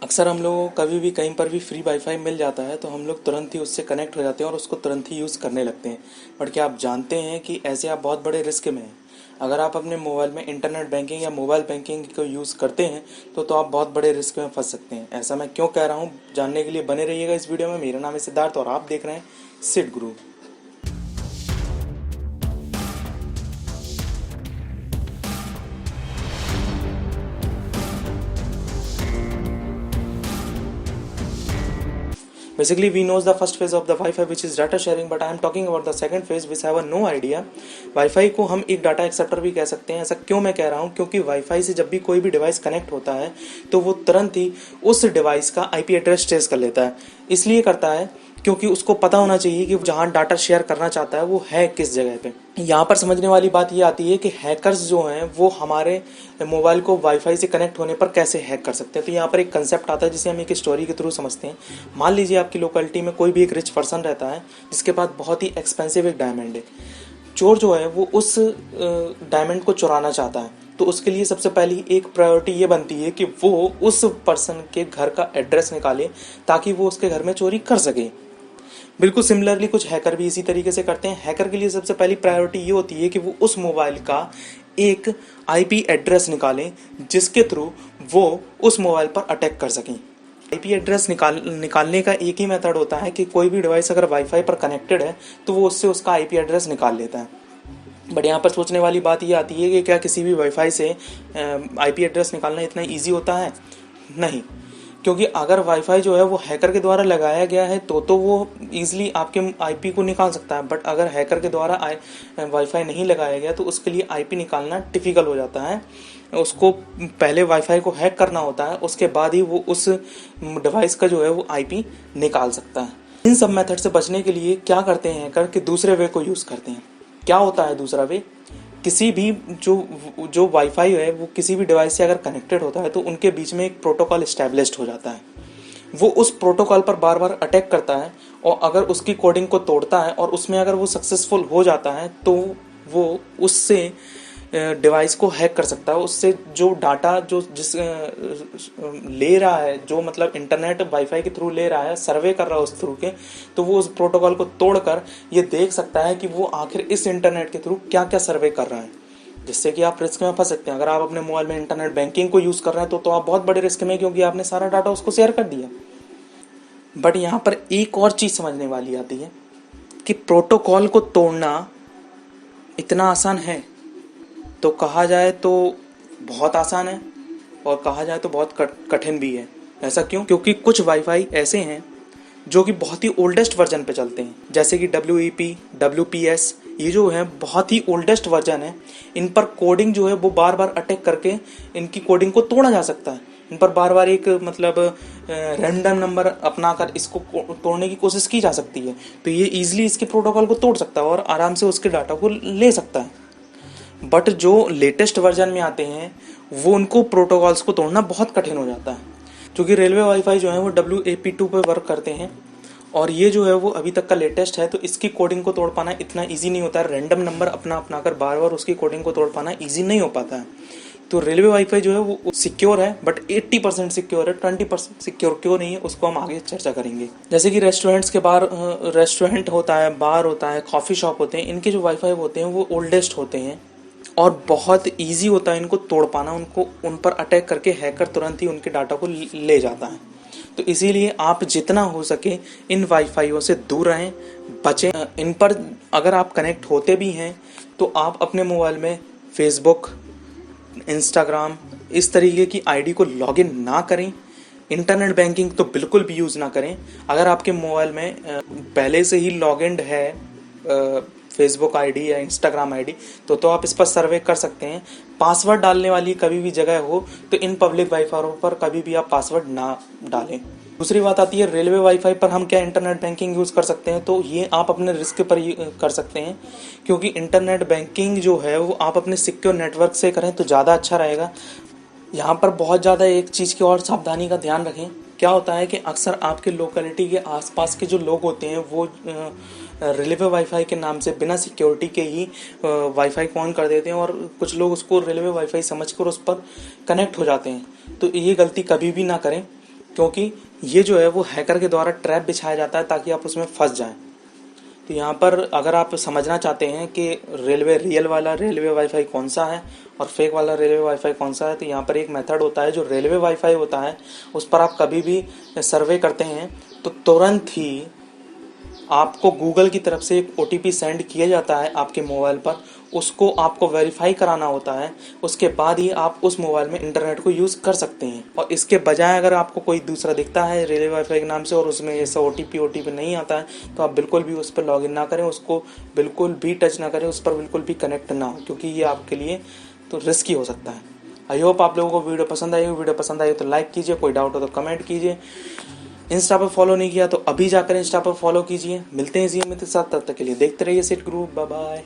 अक्सर हम लोगों को कभी भी कहीं पर भी फ्री वाईफाई मिल जाता है तो हम लोग तुरंत ही उससे कनेक्ट हो जाते हैं और उसको तुरंत ही यूज़ करने लगते हैं। बट क्या आप जानते हैं कि ऐसे आप बहुत बड़े रिस्क में हैं। अगर आप अपने मोबाइल में इंटरनेट बैंकिंग या मोबाइल बैंकिंग को यूज़ करते हैं तो आप बहुत बड़े रिस्क में फंस सकते हैं। ऐसा मैं क्यों कह रहा हूँ, जानने के लिए बने रहिएगा इस वीडियो में। मेरा नाम है सिद्धार्थ और आप देख रहे हैं सिड गुरु। Basically, we knows the first phase of the Wi-Fi, which is data sharing, but I am talking about the second phase, which I have no idea. Wi-Fi को हम एक डाटा एक्सेप्टर भी कह सकते हैं। ऐसा क्यों मैं कह रहा हूँ, क्योंकि Wi-Fi से जब भी कोई भी डिवाइस कनेक्ट होता है तो वो तुरंत ही उस डिवाइस का IP एड्रेस ट्रेस कर लेता है। इसलिए करता है क्योंकि उसको पता होना चाहिए कि जहाँ डाटा शेयर करना चाहता है वो है किस जगह पे। यहाँ पर समझने वाली बात ये आती है कि हैकर्स जो हैं वो हमारे मोबाइल को वाईफाई से कनेक्ट होने पर कैसे हैक कर सकते हैं। तो यहाँ पर एक कंसेप्ट आता है जिसे हम एक स्टोरी के थ्रू समझते हैं। मान लीजिए आपकी लोकेलिटी में कोई भी एक रिच पर्सन रहता है जिसके पास बहुत ही एक्सपेंसिव एक डायमंड है। चोर जो है वो उस डायमंड को चुराना चाहता है, तो उसके लिए सबसे पहली एक प्रायोरिटी ये बनती है कि वो उस पर्सन के घर का एड्रेस निकाले ताकि वो उसके घर में चोरी कर सके। बिल्कुल सिमिलरली कुछ हैकर भी इसी तरीके से करते हैं। हैकर के लिए सबसे पहली प्रायोरिटी ये होती है कि वो उस मोबाइल का एक आईपी एड्रेस निकालें जिसके थ्रू वो उस मोबाइल पर अटैक कर सकें। आईपी एड्रेस निकालने का एक ही मेथड होता है कि कोई भी डिवाइस अगर वाईफाई पर कनेक्टेड है तो वो उससे उसका आईपी एड्रेस निकाल लेता है। बट यहाँ पर सोचने वाली बात ये आती है कि क्या किसी भी वाईफाई से आईपी एड्रेस निकालना इतना ईजी होता है? नहीं, क्योंकि अगर वाईफाई जो है वो हैकर के द्वारा लगाया गया है तो वो ईजिली आपके आईपी को निकाल सकता है। बट अगर हैकर के द्वारा वाईफाई नहीं लगाया गया तो उसके लिए आईपी निकालना डिफ़िकल्ट हो जाता है। उसको पहले वाईफाई को हैक करना होता है, उसके बाद ही वो उस डिवाइस का जो है वो आईपी निकाल सकता है। इन सब मेथड से बचने के लिए क्या करते हैं हैकर कि दूसरे वे को यूज़ करते हैं। क्या होता है दूसरा वे? किसी भी जो जो वाईफाई है वो किसी भी डिवाइस से अगर कनेक्टेड होता है तो उनके बीच में एक प्रोटोकॉल इस्टेब्लिश्ड हो जाता है। वो उस प्रोटोकॉल पर बार बार अटैक करता है और अगर उसकी कोडिंग को तोड़ता है और उसमें अगर वो सक्सेसफुल हो जाता है तो वो उससे डिवाइस को हैक कर सकता है। उससे जो डाटा जो जिस ले रहा है, जो मतलब इंटरनेट वाईफाई के थ्रू ले रहा है, सर्वे कर रहा है उस थ्रू के, तो वो उस प्रोटोकॉल को तोड़कर ये देख सकता है कि वो आखिर इस इंटरनेट के थ्रू क्या क्या सर्वे कर रहा है, जिससे कि आप रिस्क में फंस सकते हैं। अगर आप अपने मोबाइल में इंटरनेट बैंकिंग को यूज़ कर रहे हैं तो आप बहुत बड़े रिस्क में, क्योंकि आपने सारा डाटा उसको शेयर कर दिया। बट यहाँ पर एक और चीज़ समझने वाली आती है कि प्रोटोकॉल को तोड़ना इतना आसान है तो कहा जाए तो बहुत आसान है और कहा जाए तो बहुत कठिन भी है। ऐसा क्यों? क्योंकि कुछ वाईफाई ऐसे हैं जो कि बहुत ही ओल्डेस्ट वर्जन पे चलते हैं, जैसे कि WEP, WPS, ये जो है बहुत ही ओल्डेस्ट वर्जन है। इन पर कोडिंग जो है वो बार बार अटैक करके इनकी कोडिंग को तोड़ा जा सकता है। इन पर बार बार एक मतलब रैंडम नंबर अपना कर इसको तोड़ने की कोशिश की जा सकती है। तो ये ईजिली इसके प्रोटोकॉल को तोड़ सकता है और आराम से उसके डाटा को ले सकता है। बट जो लेटेस्ट वर्जन में आते हैं वो उनको प्रोटोकॉल्स को तोड़ना बहुत कठिन हो जाता है। क्योंकि रेलवे वाईफाई जो है वो WAP2 पे वर्क करते हैं और ये जो है वो अभी तक का लेटेस्ट है, तो इसकी कोडिंग को तोड़ पाना इतना इजी नहीं होता है। रैंडम नंबर अपना कर बार बार उसकी कोडिंग को तोड़ पाना इजी नहीं हो पाता है। तो रेलवे वाईफाई जो है वो सिक्योर है, बट 80% सिक्योर है। 20% सिक्योर क्यों नहीं है उसको हम आगे चर्चा करेंगे। जैसे कि रेस्टोरेंट्स के बाहर रेस्टोरेंट होता है, बार होता है, कॉफ़ी शॉप होते हैं, इनके जो वाईफाई होते हैं वो ओल्डेस्ट होते हैं और बहुत इजी होता है इनको तोड़ पाना। उनको उन पर अटैक करके हैकर तुरंत ही उनके डाटा को ले जाता है। तो इसीलिए आप जितना हो सके इन वाईफाइयों से दूर रहें, बचें। इन पर अगर आप कनेक्ट होते भी हैं तो आप अपने मोबाइल में फेसबुक, इंस्टाग्राम, इस तरीके की आईडी को लॉगिन ना करें। इंटरनेट बैंकिंग तो बिल्कुल भी यूज़ ना करें। अगर आपके मोबाइल में पहले से ही लॉगिन्ड है फेसबुक आईडी या इंस्टाग्राम आईडी तो आप इस पर सर्वे कर सकते हैं। पासवर्ड डालने वाली कभी भी जगह हो तो इन पब्लिक वाईफाई पर कभी भी आप पासवर्ड ना डालें। दूसरी बात आती है रेलवे वाईफाई पर हम क्या इंटरनेट बैंकिंग यूज़ कर सकते हैं, तो ये आप अपने रिस्क पर कर सकते हैं। क्योंकि इंटरनेट बैंकिंग जो है वो आप अपने सिक्योर नेटवर्क से करें तो ज़्यादा अच्छा रहेगा। यहाँ पर बहुत ज़्यादा एक चीज़ की और सावधानी का ध्यान रखें। क्या होता है कि अक्सर आपके लोकेलिटी के आसपास के जो लोग होते हैं वो रेलवे वाईफाई के नाम से बिना सिक्योरिटी के ही वाईफाई को ऑन कर देते हैं और कुछ लोग उसको रेलवे वाईफाई समझकर उस पर कनेक्ट हो जाते हैं। तो ये गलती कभी भी ना करें। क्योंकि ये जो है वो हैकर के द्वारा ट्रैप बिछाया जाता है ताकि आप उसमें फंस जाएं। तो यहाँ पर अगर आप समझना चाहते हैं कि रियल वाला रेलवे वाईफाई कौन सा है और फेक वाला रेलवे वाईफाई कौन सा है, तो यहाँ पर एक मेथड होता है। जो रेलवे वाईफाई होता है उस पर आप कभी भी सर्वे करते हैं तो तुरंत ही आपको गूगल की तरफ से एक OTP सेंड किया जाता है आपके मोबाइल पर। उसको आपको वेरीफाई कराना होता है, उसके बाद ही आप उस मोबाइल में इंटरनेट को यूज़ कर सकते हैं। और इसके बजाय अगर आपको कोई दूसरा दिखता है रेलवे वाईफाई के नाम से और उसमें ऐसा OTP नहीं आता है, तो आप बिल्कुल भी उस पर लॉगिन ना करें, उसको बिल्कुल भी टच ना करें, उस पर बिल्कुल भी कनेक्ट ना हो, क्योंकि ये आपके लिए तो रिस्की हो सकता है। आई होप आप लोगों को वीडियो पसंद आई हो। वीडियो पसंद आई हो तो लाइक कीजिए, कोई डाउट हो तो कमेंट कीजिए। इंस्टा पर फॉलो नहीं किया तो अभी जाकर इंस्टा पर फॉलो कीजिए। मिलते हैं इसी में के साथ, तब तक के लिए देखते रहिए सिट ग्रुप। Bye bye.